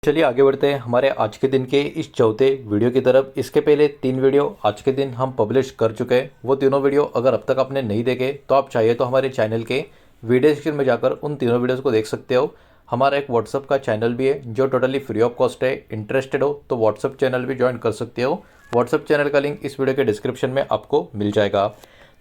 चलिए आगे बढ़ते हैं हमारे आज के दिन के इस चौथे वीडियो की तरफ। इसके पहले 3 वीडियो आज के दिन हम पब्लिश कर चुके हैं। वो तीनों वीडियो अगर अब तक आपने नहीं देखे तो आप चाहिए तो हमारे चैनल के वीडियो सेक्शन में जाकर उन तीनों वीडियोज़ को देख सकते हो। हमारा एक व्हाट्सअप का चैनल भी है जो टोटली फ्री ऑफ कॉस्ट है। इंटरेस्टेड हो तो व्हाट्सअप चैनल भी ज्वाइन कर सकते हो। व्हाट्सअप चैनल का लिंक इस वीडियो के डिस्क्रिप्शन में आपको मिल जाएगा।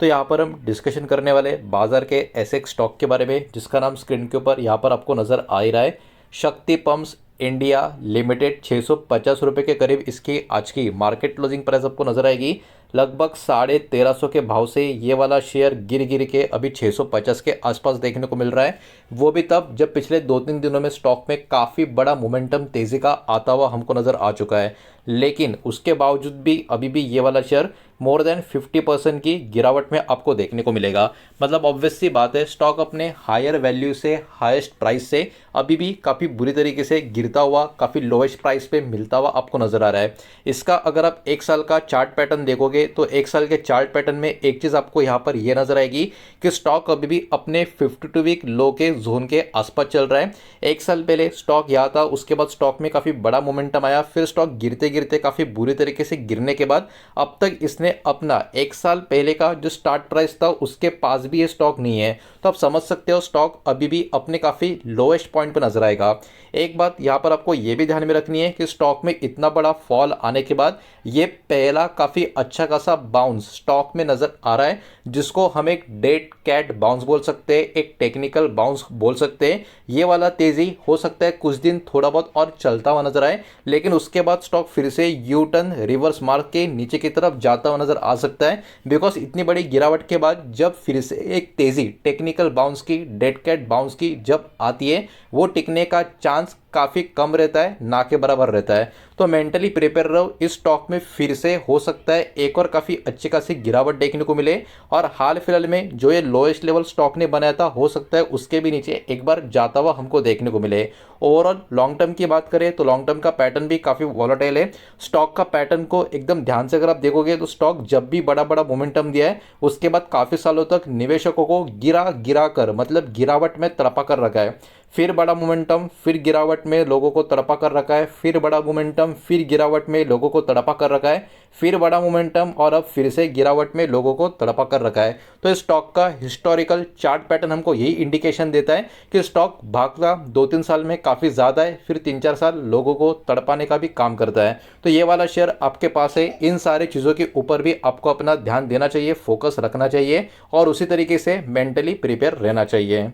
तो यहाँ पर हम डिस्कशन करने वाले बाजार के ऐसे एक स्टॉक के बारे में जिसका नाम स्क्रीन के ऊपर यहाँ पर आपको नज़र आ ही रहा है। शक्ति पंप्स इंडिया लिमिटेड 650 रुपये के करीब इसकी आज की मार्केट क्लोजिंग प्राइस आपको नजर आएगी। लगभग 1350 के भाव से ये वाला शेयर गिर गिर के अभी 650 के आसपास देखने को मिल रहा है। वो भी तब जब पिछले 2-3 दिनों में स्टॉक में काफ़ी बड़ा मोमेंटम तेज़ी का आता हुआ हमको नज़र आ चुका है। लेकिन उसके बावजूद भी अभी भी ये वाला शेयर मोर देन 50% की गिरावट में आपको देखने को मिलेगा। मतलब ऑब्वियस सी बात है, स्टॉक अपने हायर वैल्यू से हाईएस्ट प्राइस से अभी भी काफ़ी बुरी तरीके से गिरता हुआ, काफ़ी लोएस्ट प्राइस पे मिलता हुआ आपको नज़र आ रहा है। इसका अगर आप 1 साल का चार्ट पैटर्न देखोगे तो 1 साल के चार्ट पैटर्न में एक चीज़ आपको यहाँ पर यह नजर आएगी कि स्टॉक अभी भी अपने 52 वीक लो के जोन के आसपास चल रहा है। 1 साल पहले स्टॉक यहाँ था, उसके बाद स्टॉक में काफ़ी बड़ा मोमेंटम आया, फिर स्टॉक गिरते गिरते काफ़ी बुरी तरीके से गिरने के बाद अब तक इसने अपना 1 साल पहले का जो स्टार्ट प्राइस था उसके पास भी ये स्टॉक नहीं है। तो आप समझ सकते हो स्टॉक अभी भी अपने काफ़ी लोएस्ट पॉइंट पर नजर आएगा। एक बात यहाँ पर आपको ये भी ध्यान में रखनी है कि स्टॉक में इतना बड़ा फॉल आने के बाद ये पहला काफ़ी अच्छा खासा बाउंस स्टॉक में नज़र आ रहा है, जिसको हम एक डेड कैट बाउंस बोल सकते हैं, एक टेक्निकल बाउंस बोल सकते हैं। ये वाला तेज़ी हो सकता है कुछ दिन थोड़ा बहुत और चलता हुआ नजर आए, लेकिन उसके बाद स्टॉक फिर से यू टर्न रिवर्स मार के नीचे की तरफ जाता हुआ नजर आ सकता है। बिकॉज इतनी बड़ी गिरावट के बाद जब फिर से एक तेज़ी टेक्निकल बाउंस की, डेड कैट बाउंस की जब आती है, वो टिकने का चांस काफ़ी कम रहता है, ना के बराबर रहता है। तो मेंटली प्रिपेयर रहो, इस स्टॉक में फिर से हो सकता है एक और काफ़ी अच्छी खासी गिरावट देखने को मिले और हाल फिलहाल में जो ये लोएस्ट लेवल स्टॉक ने बनाया था हो सकता है उसके भी नीचे एक बार जाता हुआ हमको देखने को मिले। ओवरऑल लॉन्ग टर्म की बात करें तो लॉन्ग टर्म का पैटर्न भी काफ़ी वॉलेटाइल है। स्टॉक का पैटर्न को एकदम ध्यान से अगर आप देखोगे तो स्टॉक जब भी बड़ा बड़ा मोमेंटम दिया है उसके बाद काफ़ी सालों तक निवेशकों को गिरा गिरा कर, मतलब गिरावट में तड़पा कर रखा है। फिर बड़ा मोमेंटम, फिर गिरावट में लोगों को तड़पा कर रखा है, फिर बड़ा मोमेंटम, फिर गिरावट में लोगों को तड़पा कर रखा है, फिर बड़ा मोमेंटम और अब फिर से गिरावट में लोगों को तड़पा कर रखा है। तो इस स्टॉक का हिस्टोरिकल चार्ट पैटर्न हमको यही इंडिकेशन देता है कि स्टॉक भागता 2-3 साल में काफ़ी ज़्यादा है, फिर 3-4 साल लोगों को तड़पाने का भी काम करता है। तो ये वाला शेयर आपके पास है। इन सारी चीज़ों के ऊपर भी आपको अपना ध्यान देना चाहिए, फोकस रखना चाहिए और उसी तरीके से मेंटली प्रिपेयर रहना चाहिए।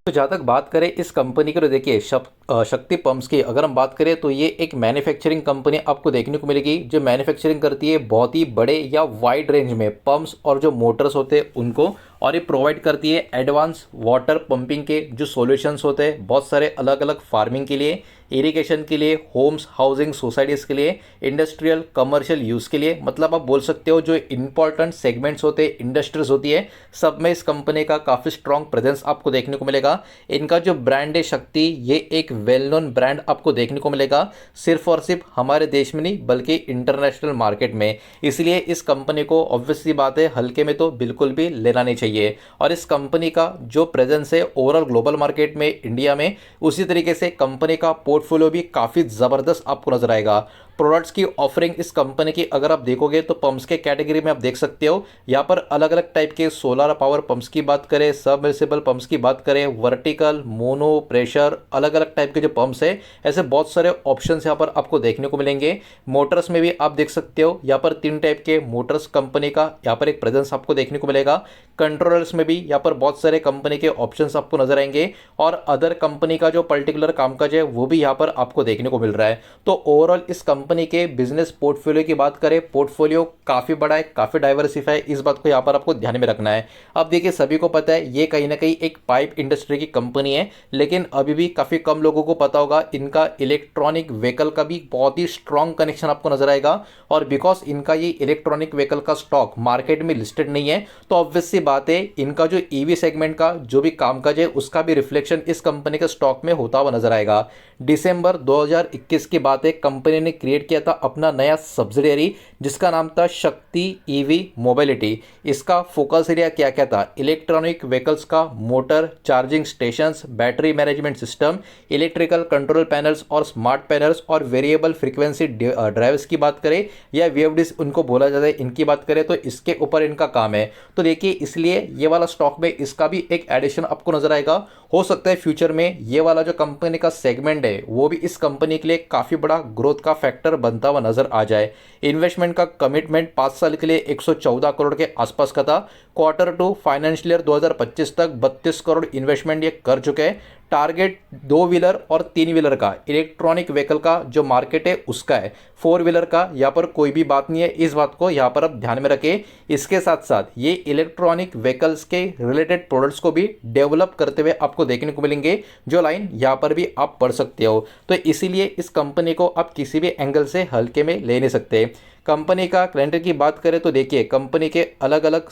तो जहाँ तक बात करें इस कंपनी की, तो देखिए शक्ति पंप्स की अगर हम बात करें तो ये एक मैन्युफैक्चरिंग कंपनी आपको देखने को मिलेगी जो मैन्युफैक्चरिंग करती है बहुत ही बड़े या वाइड रेंज में पंप्स और जो मोटर्स होते हैं उनको, और ये प्रोवाइड करती है एडवांस वाटर पंपिंग के जो सॉल्यूशंस होते हैं बहुत सारे अलग अलग फार्मिंग के लिए, इरिगेशन के लिए, होम्स हाउसिंग सोसाइटीज़ के लिए, इंडस्ट्रियल कमर्शियल यूज़ के लिए। मतलब आप बोल सकते हो जो इंपॉर्टेंट सेगमेंट्स होते हैं, इंडस्ट्रीज होती है, सब में इस कंपनी का काफ़ी स्ट्रॉन्ग प्रेजेंस आपको देखने को मिलेगा। इनका जो ब्रांड है शक्ति, ये एक वेल नोन ब्रांड आपको देखने को मिलेगा सिर्फ और सिर्फ हमारे देश में नहीं बल्कि इंटरनेशनल मार्केट में। इसलिए इस कंपनी को ऑब्वियस सी बात है हल्के में तो बिल्कुल भी लेना नहीं चाहिए। और इस कंपनी का जो प्रेजेंस है ओवरऑल ग्लोबल मार्केट में, इंडिया में, उसी तरीके से कंपनी का पोर्टफोलियो भी काफ़ी ज़बरदस्त आपको नजर आएगा। प्रोडक्ट्स की ऑफरिंग इस कंपनी की अगर आप देखोगे तो पंप्स के कैटेगरी में आप देख सकते हो यहाँ पर अलग अलग टाइप के सोलर पावर पंप्स की बात करें, सबमर्सिबल पंप्स की बात करें, वर्टिकल, मोनो, प्रेशर, अलग अलग टाइप के जो पंप्स है, ऐसे बहुत सारे ऑप्शंस यहाँ पर आपको देखने को मिलेंगे। मोटर्स में भी आप देख सकते हो यहाँ पर 3 टाइप के मोटर्स कंपनी का यहाँ पर एक प्रेजेंस आपको देखने को मिलेगा। कंट्रोलर्स में भी यहाँ पर बहुत सारे कंपनी के ऑप्शंस आपको नजर आएंगे और अदर कंपनी का जो पर्टिकुलर कामकाज है वो भी यहाँ पर आपको देखने को मिल रहा है। तो ओवरऑल इस कंपनी के बिजनेस पोर्टफोलियो की बात करें, पोर्टफोलियो काफ़ी बड़ा है, काफ़ी डाइवर्सिफाई, इस बात को यहाँ पर आपको ध्यान में रखना है। अब देखिए सभी को पता है ये कहीं ना कहीं एक पाइप इंडस्ट्री की कंपनी है, लेकिन अभी भी काफ़ी कम लोगों को पता होगा इनका इलेक्ट्रॉनिक व्हीकल का भी बहुत ही स्ट्रॉन्ग कनेक्शन आपको नजर आएगा। और बिकॉज इनका ये इलेक्ट्रॉनिक व्हीकल का स्टॉक मार्केट में लिस्टेड नहीं है तो ऑब्वियस सी बात है इनका जो ईवी सेगमेंट का जो भी कामकाज है उसका भी रिफ्लेक्शन इस कंपनी के स्टॉक में होता हुआ नजर आएगा। दिसंबर 2021 की बात है, कंपनी ने क्रिएट क्रिएट किया था अपना नया सब्सिडियरी जिसका नाम था शक्ति ईवी मोबिलिटी। इसका फोकस एरिया क्या क्या था? इलेक्ट्रॉनिक व्हीकल्स का motor, charging stations, battery management system, electrical control panels और स्मार्ट पैनल्स और वेरिएबल फ्रीक्वेंसी ड्राइव्स की बात करें या वीएफडीज उनको बोला जाता है, इनकी बात करें तो इसके ऊपर इनका काम है। तो देखिए इसलिए ये वाला स्टॉक में इसका भी एक एडिशन आपको नजर आएगा। हो सकता है फ्यूचर में ये वाला जो कंपनी का सेगमेंट है वो भी इस कंपनी के लिए काफी बड़ा ग्रोथ का फैक्टर बनता हुआ नजर आ जाए। इन्वेस्टमेंट का कमिटमेंट 5 साल के लिए 114 करोड़ के आसपास का था। क्वार्टर टू फाइनेंशियल ईयर 2025 तक 32 करोड़ इन्वेस्टमेंट ये कर चुके हैं। टारगेट 2 व्हीलर और 3 व्हीलर का इलेक्ट्रॉनिक व्हीकल का जो मार्केट है उसका है, 4 व्हीलर का यहाँ पर कोई भी बात नहीं है, इस बात को यहाँ पर आप ध्यान में रखें। इसके साथ साथ ये इलेक्ट्रॉनिक व्हीकल्स के रिलेटेड प्रोडक्ट्स को भी डेवलप करते हुए आपको देखने को मिलेंगे, जो लाइन यहाँ पर भी आप पढ़ सकते हो। तो इसीलिए इस कंपनी को आप किसी भी एंगल से हल्के में ले नहीं सकते। कंपनी का क्लाइंटेल की बात करें तो देखिए कंपनी के अलग अलग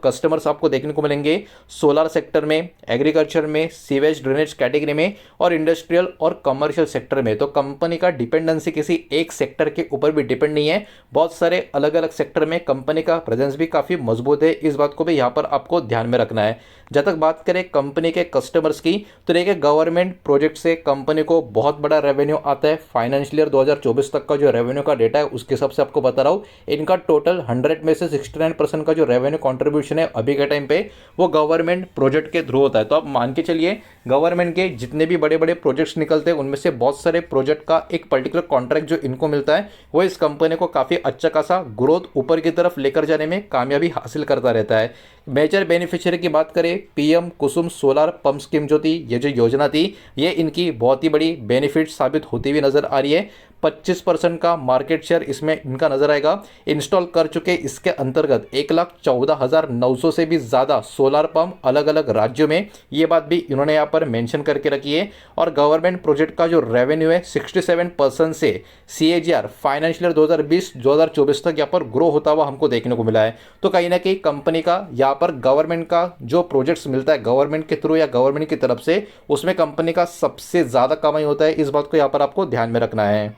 कस्टमर्स आपको देखने को मिलेंगे, सोलर सेक्टर में, एग्रीकल्चर में, सीवेज ड्रेनेज कैटेगरी में और इंडस्ट्रियल और कमर्शियल सेक्टर में। तो कंपनी का डिपेंडेंसी किसी एक सेक्टर के ऊपर भी डिपेंड नहीं है, बहुत सारे अलग अलग सेक्टर में कंपनी का प्रेजेंस भी काफ़ी मजबूत है, इस बात को भी यहाँ पर आपको ध्यान में रखना है। जब तक बात करें कंपनी के कस्टमर्स की तो देखिए गवर्नमेंट प्रोजेक्ट से कंपनी को बहुत बड़ा रेवेन्यू आता है। फाइनेंशियल ईयर 2024 तक का जो रेवेन्यू का डेटा है उसके हिसाब से आपको बता रहा हूँ, इनका टोटल 100 में से 69% का जो रेवेन्यू कंट्रीब्यूशन है अभी के टाइम पे वो गवर्नमेंट प्रोजेक्ट के थ्रू होता है। तो आप मान के चलिए गवर्नमेंट के जितने भी बड़े बड़े प्रोजेक्ट्स निकलते हैं उनमें से बहुत सारे प्रोजेक्ट का एक पर्टिकुलर कॉन्ट्रैक्ट जो इनको मिलता है वो इस कंपनी को काफ़ी अच्छा खासा ग्रोथ ऊपर की तरफ लेकर जाने में कामयाबी हासिल करता रहता है। मेजर बेनिफिशियरी की बात करें, पीएम कुसुम सोलर पंप स्कीम जो थी, ये जो योजना थी ये इनकी बहुत ही बड़ी बेनिफिट साबित होती हुई नजर आ रही है। 25% का मार्केट शेयर इसमें इनका नजर आएगा। इंस्टॉल कर चुके इसके अंतर्गत 1,14,900 से भी ज़्यादा सोलर पंप अलग अलग राज्यों में, ये बात भी इन्होंने यहाँ पर मेंशन करके रखी है। और गवर्नमेंट प्रोजेक्ट का जो रेवेन्यू है 67% से CAGR फाइनेंशियल 2020-2024 तक यहाँ पर ग्रो होता हुआ हमको देखने को मिला है। तो कहीं ना कहीं कंपनी का यहाँ पर गवर्नमेंट का जो प्रोजेक्ट्स मिलता है गवर्नमेंट के थ्रू या गवर्नमेंट की तरफ से, उसमें कंपनी का सबसे ज़्यादा कमाई होता है, इस बात को यहाँ पर आपको ध्यान में रखना है।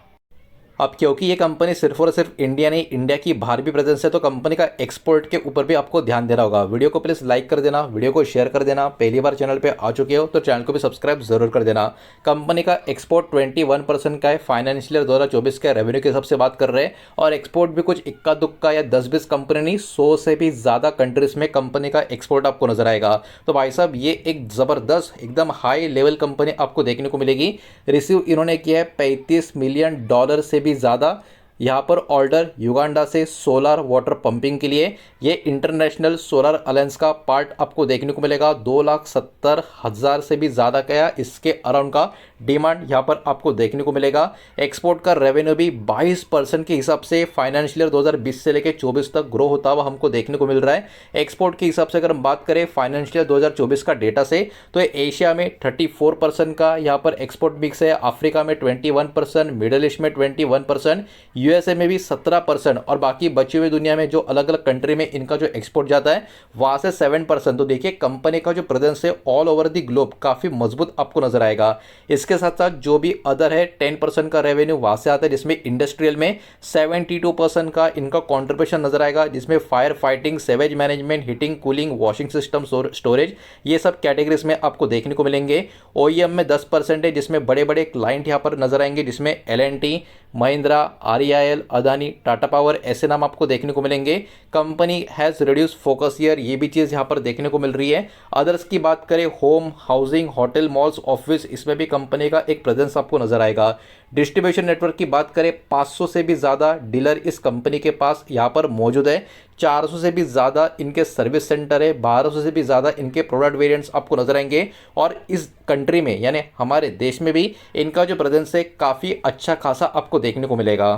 अब क्योंकि ये कंपनी सिर्फ और सिर्फ इंडिया नहीं, इंडिया की बाहर भी प्रेजेंस है, तो कंपनी का एक्सपोर्ट के ऊपर भी आपको ध्यान देना होगा। वीडियो को प्लीज़ लाइक कर देना, वीडियो को शेयर कर देना। पहली बार चैनल पे आ चुके हो तो चैनल को भी सब्सक्राइब जरूर कर देना। कंपनी का एक्सपोर्ट 21% का है, फाइनेंशियल 2024 का रेवेन्यू के हिसाब से बात कर रहे हैं। और एक्सपोर्ट भी कुछ इक्का दुक्का या 10-20 कंपनी नहीं, 100 से भी ज़्यादा कंट्रीज में कंपनी का एक्सपोर्ट आपको नजर आएगा। तो भाई साहब ये एक ज़बरदस्त एकदम हाई लेवल कंपनी आपको देखने को मिलेगी। रिसीव इन्होंने किया है $35 मिलियन से भी ज़्यादा यहाँ पर ऑर्डर युगांडा से सोलर वाटर पंपिंग के लिए। ये इंटरनेशनल सोलर अलायंस का पार्ट आपको देखने को मिलेगा। 2,70,000 से भी ज़्यादा का इसके अराउंड का डिमांड यहाँ पर आपको देखने को मिलेगा। एक्सपोर्ट का रेवेन्यू भी 22% के हिसाब से फाइनेंशियल ईयर 2020 से लेकर 24 तक ग्रो होता हुआ हमको देखने को मिल रहा है। एक्सपोर्ट के हिसाब से अगर हम बात करें फाइनेंशियल 2024 का डेटा से, तो एशिया में 34% का यहाँ पर एक्सपोर्ट मिक्स है, अफ्रीका में 21%, मिडल ईस्ट में 21%, यूएसए में भी 17% और बाकी बची हुई दुनिया में जो अलग अलग कंट्री में इनका जो एक्सपोर्ट जाता है वहाँ से 7%। तो देखिए कंपनी का जो प्रेजेंस है ऑल ओवर दी ग्लोब काफ़ी मजबूत आपको नजर आएगा। इसके साथ साथ जो भी अदर है 10% का रेवेन्यू वहाँ से आता है, जिसमें इंडस्ट्रियल में 72% का इनका कॉन्ट्रीब्यूशन नजर आएगा, जिसमें fire fighting, sewage management, heating, cooling, washing system, storage, ये सब कैटेगरीज में आपको देखने को मिलेंगे। ओईएम में 10% है, जिसमें बड़े बड़े क्लाइंट यहाँ पर नजर आएंगे, जिसमें L&T, Mahindra, REIL, Adani, Tata power, ऐसे नाम आपको देखने को मिलेंगे। Company has reduce focus year, ये भी चीज़ यहाँ पर देखने को मिल रही है। अदर्स की बात करें home, housing, hotel, malls, office, इसमें भी कंपनी का एक प्रेजेंस आपको नजर आएगा। डिस्ट्रीब्यूशन नेटवर्क की बात करें 500 से भी ज़्यादा डीलर इस कंपनी के पास यहाँ पर मौजूद है। 400 से भी ज़्यादा इनके सर्विस सेंटर है, 1200 से भी ज़्यादा इनके प्रोडक्ट वेरिएंट्स आपको नजर आएंगे। और इस कंट्री में यानी हमारे देश में भी इनका जो प्रेजेंस है काफ़ी अच्छा खासा आपको देखने को मिलेगा।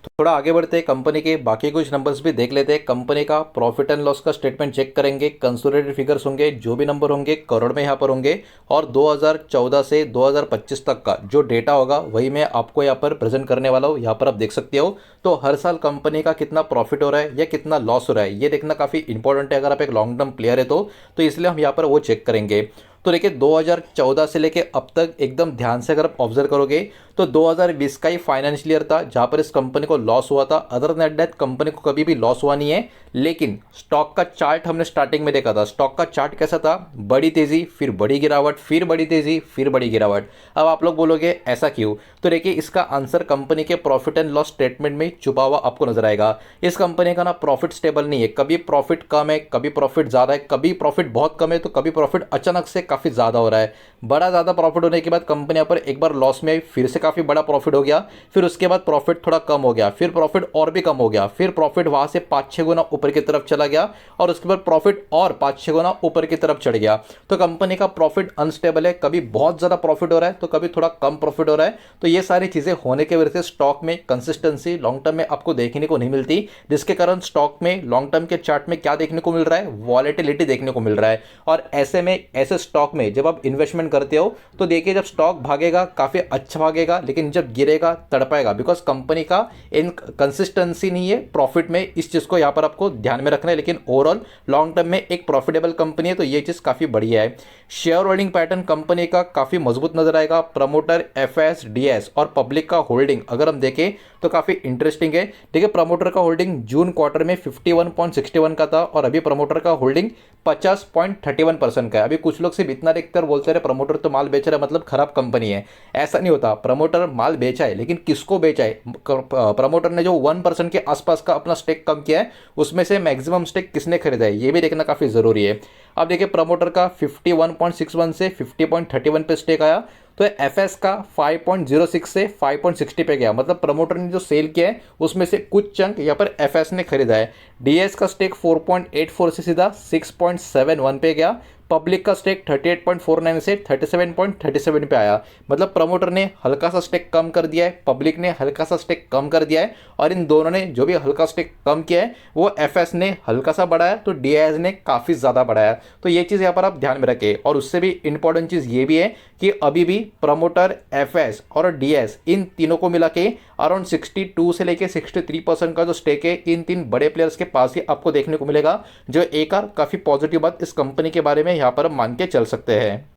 थोड़ा आगे बढ़ते हैं, कंपनी के बाकी कुछ नंबर्स भी देख लेते हैं। कंपनी का प्रॉफिट एंड लॉस का स्टेटमेंट चेक करेंगे, कंसोलिडेटेड फिगर्स होंगे, जो भी नंबर होंगे करोड़ में यहाँ पर होंगे। और 2014 से 2025 तक का जो डेटा होगा वही मैं आपको यहाँ पर प्रेजेंट करने वाला हूँ। यहाँ पर आप देख सकते हो। तो हर साल कंपनी का कितना प्रॉफिट हो रहा है या कितना लॉस हो रहा है ये देखना काफ़ी इंपॉर्टेंट है अगर आप एक लॉन्ग टर्म प्लेयर है तो इसलिए हम यहाँ पर वो चेक करेंगे। तो देखिए 2014 से लेके अब तक एकदम ध्यान से अगर आप ऑब्जर्व करोगे तो 2020 का ही फाइनेंशियल ईयर था जहां पर इस कंपनी को लॉस हुआ था। अदर देन दैट कंपनी को कभी भी लॉस हुआ नहीं है। लेकिन स्टॉक का चार्ट हमने स्टार्टिंग में देखा था, स्टॉक का चार्ट कैसा था, बड़ी तेजी फिर बड़ी गिरावट, फिर बड़ी तेजी फिर बड़ी गिरावट। अब आप लोग बोलोगे ऐसा क्यों, तो देखिए इसका आंसर कंपनी के प्रॉफिट एंड लॉस स्टेटमेंट में छुपा हुआ आपको नजर आएगा। इस कंपनी का ना प्रॉफिट स्टेबल नहीं है, कभी प्रॉफिट कम है, कभी प्रॉफिट ज्यादा है, कभी प्रॉफिट बहुत कम है तो कभी प्रॉफिट अचानक से काफी ज्यादा हो रहा है। बड़ा ज्यादा प्रॉफिट होने के बाद कंपनी यहाँ पर एक बार लॉस में आई, फिर से काफी बड़ा प्रॉफिट हो गया, फिर उसके बाद प्रॉफिट थोड़ा कम हो गया, फिर प्रॉफिट और भी कम हो गया, फिर प्रॉफिट वहां से 5-6 गुना ऊपर की तरफ चला गया और उसके बाद प्रॉफिट और 5-6 गुना ऊपर की तरफ चढ़ गया। तो कंपनी का प्रॉफिट अनस्टेबल है, कभी बहुत ज्यादा प्रॉफिट हो रहा है तो कभी थोड़ा कम प्रॉफिट हो रहा है। तो ये सारी चीजें होने की वजह से स्टॉक में कंसिस्टेंसी लॉन्ग टर्म में आपको देखने को नहीं मिलती, जिसके कारण स्टॉक में लॉन्ग टर्म के चार्ट में क्या देखने को मिल रहा है, वॉलेटिलिटी देखने को मिल रहा है। और ऐसे में ऐसे स्टॉक में जब आप इन्वेस्टमेंट करते हो तो देखिए जब स्टॉक भागेगा काफी अच्छा भागेगा, लेकिन जब गिरेगा तड़पाएगा, बिकॉज कंपनी का इन कंसिस्टेंसी नहीं है प्रॉफिट में। इस चीज को यहां पर आपको ध्यान में रखना है। लेकिन ओवरऑल लॉन्ग टर्म में एक प्रॉफिटेबल कंपनी है तो ये चीज काफी बढ़िया है। शेयर होल्डिंग पैटर्न कंपनी का काफी मजबूत नजर आएगा। प्रमोटर, एफएस, डीएस और पब्लिक का होल्डिंग अगर हम देखें तो काफी इंटरेस्टिंग है। देखिए प्रमोटर का होल्डिंग जून क्वार्टर में 51.61 का था और अभी प्रमोटर का होल्डिंग 50.31% का है। अभी कुछ लोग सिर्फ इतना देखकर बोलते रहे प्रमोटर तो माल बेच रहा है मतलब खराब कंपनी है। ऐसा नहीं होता, प्रमोटर माल बेचा है लेकिन किसको बेचा है, प्रमोटर ने जो 1% के आसपास का अपना स्टेक कम किया है उसमें से मैक्सिमम स्टेक किसने खरीदा है ये भी देखना काफी जरूरी है। अब देखिए प्रमोटर का 51.61 से 50.31 पे स्टेक आया, तो एफएस का 5.06 से 5.60 पे गया, मतलब प्रमोटर ने जो सेल किया है उसमें से कुछ चंक यहाँ पर एफएस ने खरीदा है। डीएस का स्टेक 4.84 से सीधा 6.71 पे गया। पब्लिक का स्टेक 38.49 से 37.37 पे आया, मतलब प्रमोटर ने हल्का सा स्टेक कम कर दिया है, पब्लिक ने हल्का सा स्टेक कम कर दिया है और इन दोनों ने जो भी हल्का स्टेक कम किया है वो एफएस ने हल्का सा बढ़ाया तो डीआईएस ने काफ़ी ज़्यादा बढ़ाया। तो ये चीज़ यहाँ पर आप ध्यान में रखें। और उससे भी इंपॉर्टेंट चीज़ ये भी है कि अभी भी प्रमोटर, एफएस और डीएस इन तीनों को मिला के अराउंड 62 से लेके 63% का जो स्टेक है इन तीन बड़े प्लेयर्स के पास ही आपको देखने को मिलेगा, जो एक और काफ़ी पॉजिटिव बात इस कंपनी के बारे में यहाँ पर हम मान के चल सकते हैं।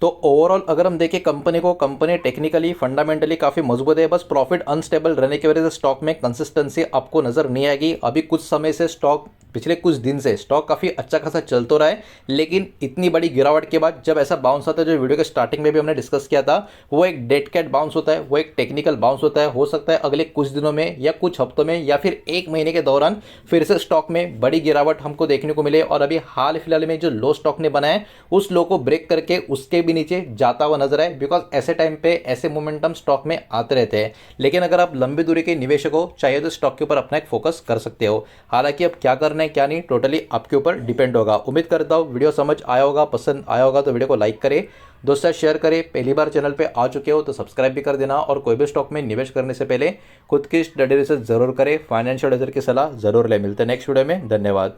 तो ओवरऑल अगर हम देखें कंपनी को, कंपनी टेक्निकली फंडामेंटली काफ़ी मजबूत है, बस प्रॉफिट अनस्टेबल रहने की वजह से स्टॉक में कंसिस्टेंसी आपको नजर नहीं आएगी। अभी कुछ समय से स्टॉक, पिछले कुछ दिन से स्टॉक काफ़ी अच्छा खासा चल तो रहा है, लेकिन इतनी बड़ी गिरावट के बाद जब ऐसा बाउंस आता है, जो वीडियो के स्टार्टिंग में भी हमने डिस्कस किया था, वो एक डेड कैट बाउंस होता है, वो एक टेक्निकल बाउंस होता है। हो सकता है अगले कुछ दिनों में या कुछ हफ्तों में या फिर एक महीने के दौरान फिर से स्टॉक में बड़ी गिरावट हमको देखने को मिले और अभी हाल फिलहाल में जो लो स्टॉक ने बनाया उस लो को ब्रेक करके उसके भी नीचे जाता हुआ नजर आए, बिकॉज ऐसे टाइम पे ऐसे मोमेंटम स्टॉक में आते रहते हैं। लेकिन अगर आप लंबी दूरी के निवेशक हो, चाहिए तो स्टॉक के ऊपर अपना एक फोकस कर सकते हो। हालांकि अब क्या करना है क्या नहीं टोटली आपके ऊपर डिपेंड होगा। उम्मीद करता हूँ वीडियो समझ आया होगा, पसंद आया होगा तो वीडियो को लाइक करें, दोस्तों शेयर करें। पहली बार चैनल पे आ चुके हो तो सब्सक्राइब भी कर देना और कोई भी स्टॉक में निवेश करने से पहले खुद की स्टडी रिसर्च जरूर करें, फाइनेंशियल एडवाइजर की सलाह जरूर ले। मिलते हैं नेक्स्ट वीडियो में, धन्यवाद।